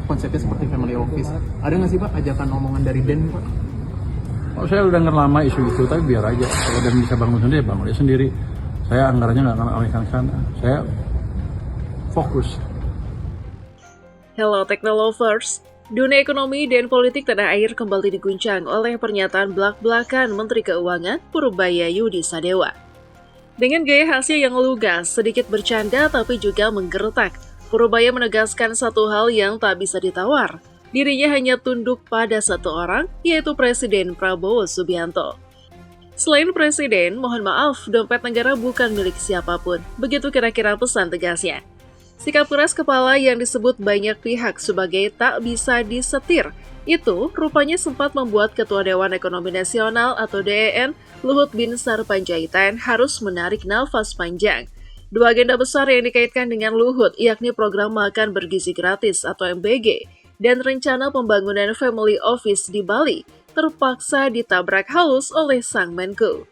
konsepnya seperti family office. Ada nggak sih Pak ajakan omongan dari Den Pak? Oh, saya udah denger lama isu-isu, tapi biar aja. Kalau Dan bisa bangun sendiri, bangun dia sendiri. Saya anggarannya nggak akan alihkan ke sana. Saya fokus. Hello Technolovers, dunia ekonomi dan politik tanah air kembali diguncang oleh pernyataan blak-blakan Menteri Keuangan Purbaya Yudi Sadewa. Dengan gaya hasil yang lugas, sedikit bercanda tapi juga menggeretak, Purbaya menegaskan satu hal yang tak bisa ditawar. Dirinya hanya tunduk pada satu orang, yaitu Presiden Prabowo Subianto. Selain Presiden, mohon maaf, dompet negara bukan milik siapapun. Begitu kira-kira pesan tegasnya. Sikap keras kepala yang disebut banyak pihak sebagai tak bisa disetir, itu rupanya sempat membuat Ketua Dewan Ekonomi Nasional atau DEN, Luhut Binsar Panjaitan harus menarik nafas panjang. Dua agenda besar yang dikaitkan dengan Luhut, yakni program makan bergizi gratis atau MBG, dan rencana pembangunan family office di Bali, terpaksa ditabrak halus oleh sang Menko.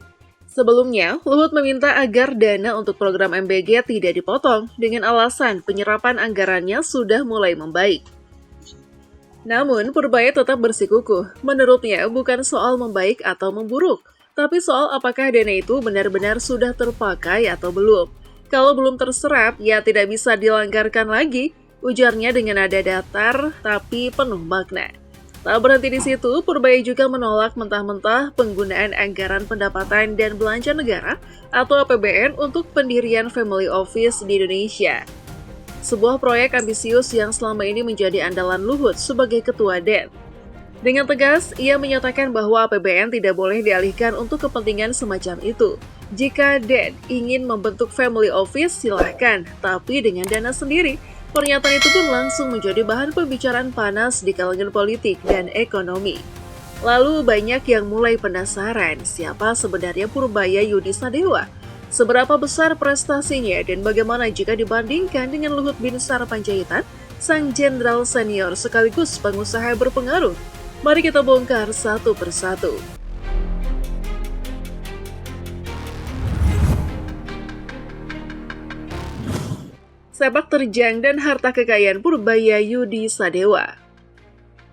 Sebelumnya, Luhut meminta agar dana untuk program MBG tidak dipotong dengan alasan penyerapan anggarannya sudah mulai membaik. Namun, Purbaya tetap bersikukuh. Menurutnya, bukan soal membaik atau memburuk, tapi soal apakah dana itu benar-benar sudah terpakai atau belum. Kalau belum terserap, ya tidak bisa dilanggarkan lagi, ujarnya dengan nada datar tapi penuh makna. Tak berhenti di situ, Purbaya juga menolak mentah-mentah penggunaan anggaran pendapatan dan belanja negara atau APBN untuk pendirian family office di Indonesia. Sebuah proyek ambisius yang selama ini menjadi andalan Luhut sebagai ketua DEN. Dengan tegas, ia menyatakan bahwa APBN tidak boleh dialihkan untuk kepentingan semacam itu. Jika DEN ingin membentuk family office, silahkan, tapi dengan dana sendiri. Pernyataan itu pun langsung menjadi bahan pembicaraan panas di kalangan politik dan ekonomi. Lalu banyak yang mulai penasaran siapa sebenarnya Purbaya Yudi Sadewa, seberapa besar prestasinya dan bagaimana jika dibandingkan dengan Luhut Binsar Panjaitan, sang jenderal senior sekaligus pengusaha berpengaruh. Mari kita bongkar satu persatu. Sepak terjang dan harta kekayaan Purbaya Yudi Sadewa.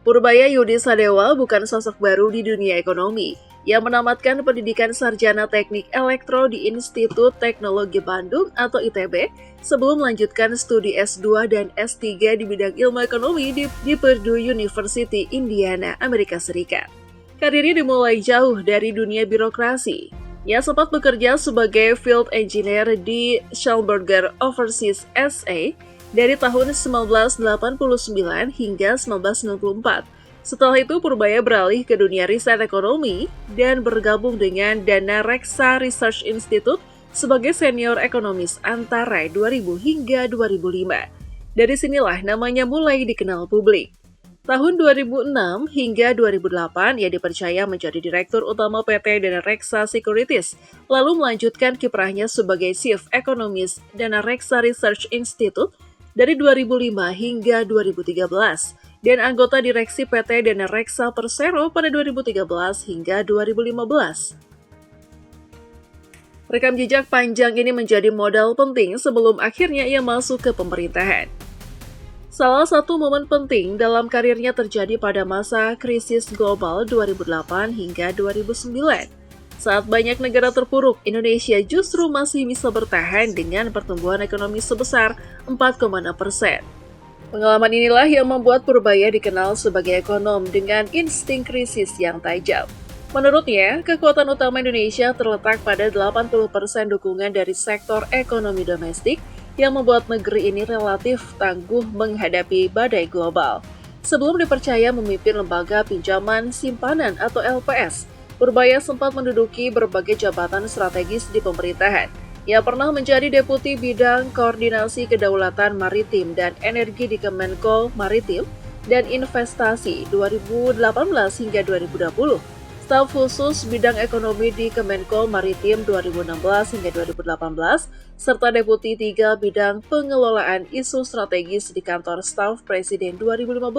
Purbaya Yudi Sadewa bukan sosok baru di dunia ekonomi. Ia menamatkan pendidikan sarjana teknik elektro di Institut Teknologi Bandung atau ITB sebelum melanjutkan studi S2 dan S3 di bidang ilmu ekonomi di Purdue University, Indiana, Amerika Serikat. Karirnya dimulai jauh dari dunia birokrasi. Ia sempat bekerja sebagai field engineer di Schlumberger Overseas SA dari tahun 1989 hingga 1994. Setelah itu, Purbaya beralih ke dunia riset ekonomi dan bergabung dengan Dana Reksa Research Institute sebagai senior ekonomis antara 2000 hingga 2005. Dari sinilah namanya mulai dikenal publik. Tahun 2006 hingga 2008, ia dipercaya menjadi Direktur Utama PT Dana Reksa Securities, lalu melanjutkan kiprahnya sebagai Chief Economist Dana Reksa Research Institute dari 2005 hingga 2013, dan anggota direksi PT Dana Reksa Persero pada 2013 hingga 2015. Rekam jejak panjang ini menjadi modal penting sebelum akhirnya ia masuk ke pemerintahan. Salah satu momen penting dalam karirnya terjadi pada masa krisis global 2008 hingga 2009. Saat banyak negara terpuruk, Indonesia justru masih bisa bertahan dengan pertumbuhan ekonomi sebesar 4,6%. Pengalaman inilah yang membuat Purbaya dikenal sebagai ekonom dengan insting krisis yang tajam. Menurutnya, kekuatan utama Indonesia terletak pada 80% dukungan dari sektor ekonomi domestik yang membuat negeri ini relatif tangguh menghadapi badai global. Sebelum dipercaya memimpin lembaga pinjaman simpanan atau LPS, Purbaya sempat menduduki berbagai jabatan strategis di pemerintahan. Ia pernah menjadi Deputi Bidang Koordinasi Kedaulatan Maritim dan Energi di Kemenko Maritim dan Investasi 2018 hingga 2020. Staf khusus bidang ekonomi di Kemenko Maritim 2016 hingga 2018, serta Deputi 3 bidang pengelolaan isu strategis di kantor staf Presiden 2015.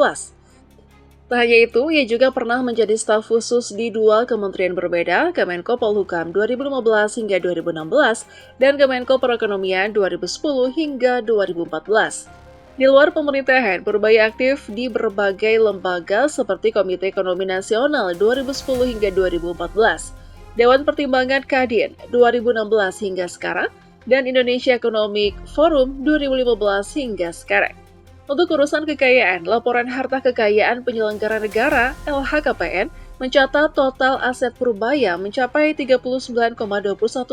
Tak hanya itu, ia juga pernah menjadi staf khusus di 2 kementerian berbeda, Kemenko Polhukam 2015 hingga 2016, dan Kemenko Perekonomian 2010 hingga 2014. Di luar pemerintahan, Purbaya aktif di berbagai lembaga seperti Komite Ekonomi Nasional 2010 hingga 2014, Dewan Pertimbangan Kadin 2016 hingga sekarang, dan Indonesia Economic Forum 2015 hingga sekarang. Untuk urusan kekayaan, laporan harta kekayaan penyelenggara negara LHKPN mencatat total aset Purbaya mencapai 39,21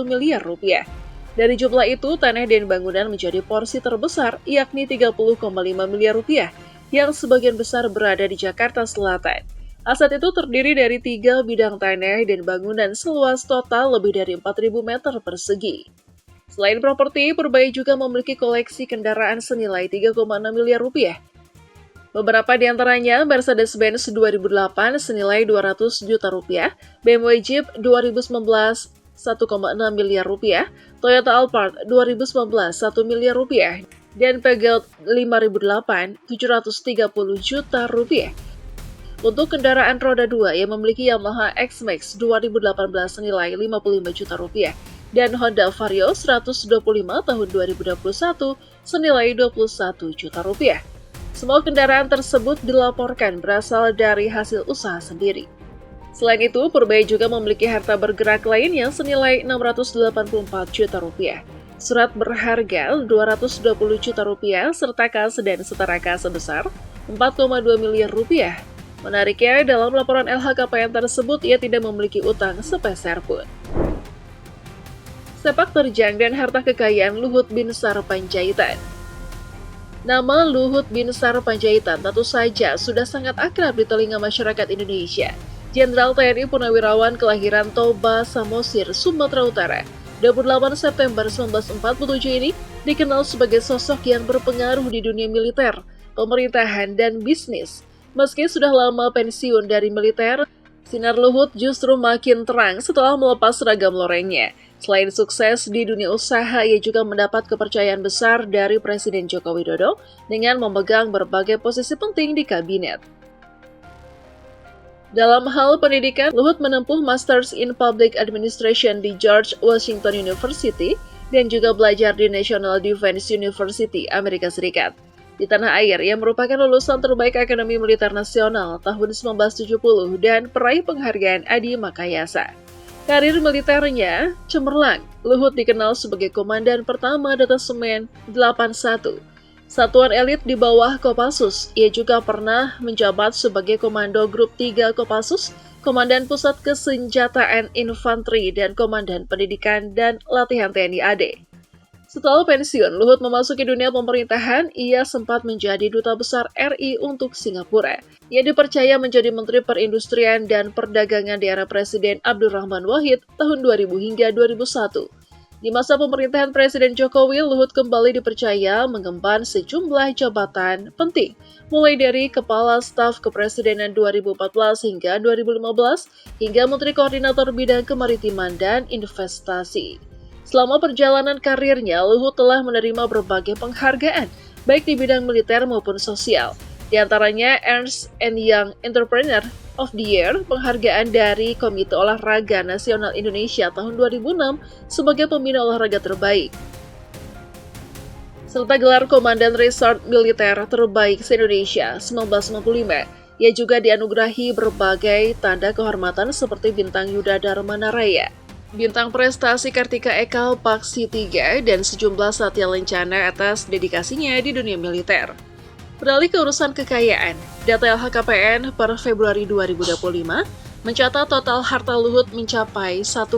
miliar rupiah. Dari jumlah itu, tanah dan bangunan menjadi porsi terbesar, yakni 30,5 miliar rupiah, yang sebagian besar berada di Jakarta Selatan. Aset itu terdiri dari 3 bidang tanah dan bangunan seluas total lebih dari 4.000 meter persegi. Selain properti, Purbaya juga memiliki koleksi kendaraan senilai 3,6 miliar rupiah. Beberapa di antaranya Mercedes-Benz 2008 senilai 200 juta rupiah, BMW Jeep 2019 1,6 miliar rupiah, Toyota Alphard 2019 1 miliar rupiah, dan Peugeot 5008 730 juta rupiah. Untuk kendaraan roda 2 yang memiliki Yamaha X-Max 2018 senilai 55 juta rupiah, dan Honda Vario 125 tahun 2021 senilai 21 juta rupiah. Semua kendaraan tersebut dilaporkan berasal dari hasil usaha sendiri. Selain itu, Purbaya juga memiliki harta bergerak lain yang senilai 684 juta rupiah, surat berharga 220 juta rupiah, serta kas dan setara kas sebesar 4,2 miliar rupiah. Menariknya, dalam laporan LHKPN tersebut, ia tidak memiliki utang sepeser pun. Sepak terjang dan harta kekayaan Luhut Binsar Panjaitan. Nama Luhut Binsar Panjaitan tentu saja sudah sangat akrab di telinga masyarakat Indonesia. Jenderal TNI Purnawirawan kelahiran Toba, Samosir, Sumatera Utara, 28 September 1947 ini dikenal sebagai sosok yang berpengaruh di dunia militer, pemerintahan, dan bisnis. Meski sudah lama pensiun dari militer, sinar Luhut justru makin terang setelah melepas seragam lorengnya. Selain sukses di dunia usaha, ia juga mendapat kepercayaan besar dari Presiden Joko Widodo dengan memegang berbagai posisi penting di kabinet. Dalam hal pendidikan, Luhut menempuh Masters in Public Administration di George Washington University dan juga belajar di National Defense University, Amerika Serikat. Di tanah air, ia merupakan lulusan terbaik Akademi Militer Nasional tahun 1970 dan peraih penghargaan Adi Makayasa. Karir militernya cemerlang. Luhut dikenal sebagai Komandan Pertama Detasemen 81. Satuan elit di bawah Kopassus. Ia juga pernah menjabat sebagai Komando Grup 3 Kopassus, Komandan Pusat Kesenjataan Infanteri, dan Komandan Pendidikan dan Latihan TNI AD. Setelah pensiun, Luhut memasuki dunia pemerintahan. Ia sempat menjadi Duta Besar RI untuk Singapura. Ia dipercaya menjadi Menteri Perindustrian dan Perdagangan di era Presiden Abdurrahman Wahid tahun 2000 hingga 2001. Di masa pemerintahan Presiden Jokowi, Luhut kembali dipercaya mengemban sejumlah jabatan penting, mulai dari Kepala Staf Kepresidenan 2014 hingga 2015, hingga Menteri Koordinator Bidang Kemaritiman dan Investasi. Selama perjalanan karirnya, Luhut telah menerima berbagai penghargaan, baik di bidang militer maupun sosial. Di antaranya Ernst & Young Entrepreneur of the Year, penghargaan dari Komite Olahraga Nasional Indonesia tahun 2006 sebagai pembina olahraga terbaik, serta gelar Komandan Resort Militer Terbaik se-Indonesia 1995. Ia juga dianugerahi berbagai tanda kehormatan seperti Bintang Yuda Dharma Naraya, Bintang Prestasi Kartika Ekal Paksi 3, dan sejumlah satya lencana atas dedikasinya di dunia militer. Beralih ke urusan kekayaan, data LHKPN per Februari 2025 mencatat total harta Luhut mencapai 1,43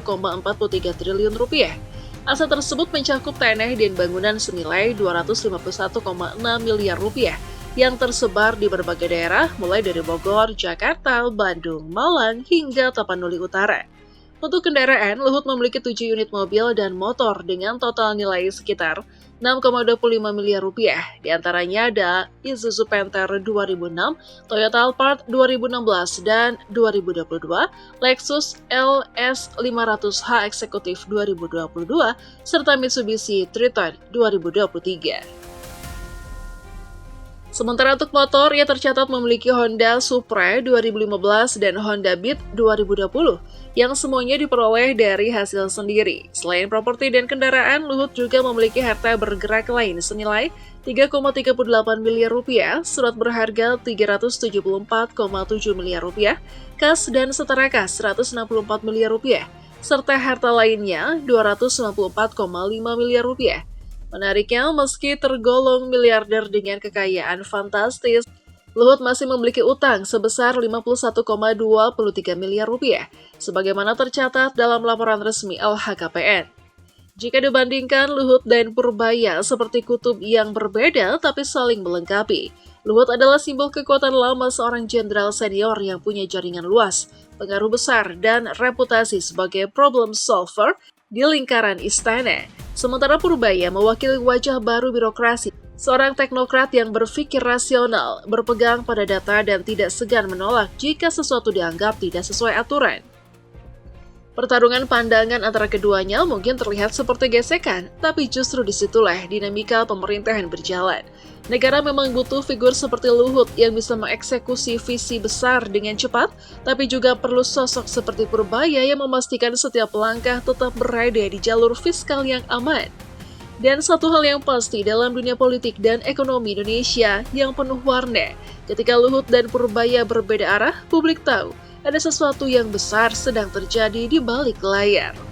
triliun rupiah. Aset tersebut mencakup tanah dan bangunan senilai 251,6 miliar rupiah yang tersebar di berbagai daerah mulai dari Bogor, Jakarta, Bandung, Malang, hingga Tapanuli Utara. Untuk kendaraan, Luhut memiliki 7 unit mobil dan motor dengan total nilai sekitar 6,25 miliar rupiah. Di antaranya ada Isuzu Panther 2006, Toyota Alphard 2016 dan 2022, Lexus LS 500H Eksekutif 2022, serta Mitsubishi Triton 2023. Sementara untuk motor, ia tercatat memiliki Honda Supra 2015 dan Honda Beat 2020, yang semuanya diperoleh dari hasil sendiri. Selain properti dan kendaraan, Luhut juga memiliki harta bergerak lain senilai 3,38 miliar rupiah, surat berharga 374,7 miliar rupiah, kas dan setara kas 164 miliar rupiah, serta harta lainnya 294,5 miliar rupiah. Menariknya, meski tergolong miliarder dengan kekayaan fantastis, Luhut masih memiliki utang sebesar 51,23 miliar rupiah, sebagaimana tercatat dalam laporan resmi LHKPN. Jika dibandingkan, Luhut dan Purbaya seperti kutub yang berbeda tapi saling melengkapi. Luhut adalah simbol kekuatan lama seorang jenderal senior yang punya jaringan luas, pengaruh besar, dan reputasi sebagai problem solver di lingkaran istana. Sementara Purbaya mewakili wajah baru birokrasi, seorang teknokrat yang berpikir rasional, berpegang pada data dan tidak segan menolak jika sesuatu dianggap tidak sesuai aturan. Pertarungan pandangan antara keduanya mungkin terlihat seperti gesekan, tapi justru disitulah dinamika pemerintahan berjalan. Negara memang butuh figur seperti Luhut yang bisa mengeksekusi visi besar dengan cepat, tapi juga perlu sosok seperti Purbaya yang memastikan setiap langkah tetap berada di jalur fiskal yang aman. Dan satu hal yang pasti dalam dunia politik dan ekonomi Indonesia yang penuh warna, ketika Luhut dan Purbaya berbeda arah, publik tahu ada sesuatu yang besar sedang terjadi di balik layar.